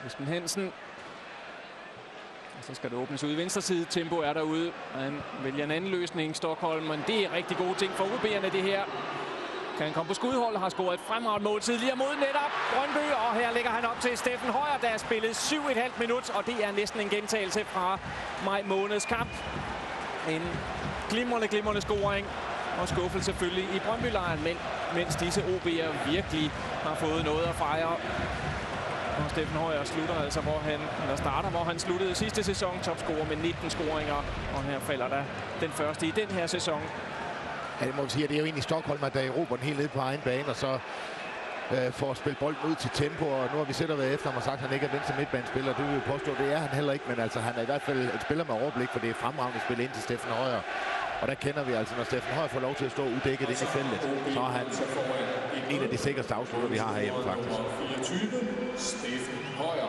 Esben Hansen. Og så skal det åbnes ud i venstre side. Tempo er derude. Han vælger en anden løsning, Stockholm, men det er rigtig gode ting for OB'erne, det her. Kan han komme på skudhold og har scoret et fremragende mål tidligere mod netop Brøndby. Og her lægger han op til Steffen Højer, der er spillet 7,5 minut, og det er næsten en gentagelse fra maj måneds kamp. En glimrende scoring. Og skuffelse selvfølgelig i Brøndby-lejren, mens disse OB'er virkelig har fået noget at fejre. Og Steffen Højer starter, hvor han sluttede sidste sæson. Topscorer med 19 scoringer. Og her falder der den første i den her sæson. Ja, det må vi sige, at det er jo egentlig Stockholm, der erobrer den helt ned på egen bane, og så får spillet bolden ud til Tempo. Og nu har vi set og været efter ham og sagt, at han ikke er venstre midtbanespiller. Det vil vi påstå, det er han heller ikke, men altså han er i hvert fald et spiller med overblik, for det er fremragende spil ind til Steffen Højer. Og der kender vi altså, når Steffen Højer får lov til at stå uddækket ind i feltet, så er han en af de sikreste afslutter, vi har herhjemme faktisk. 24, Steffen Højer.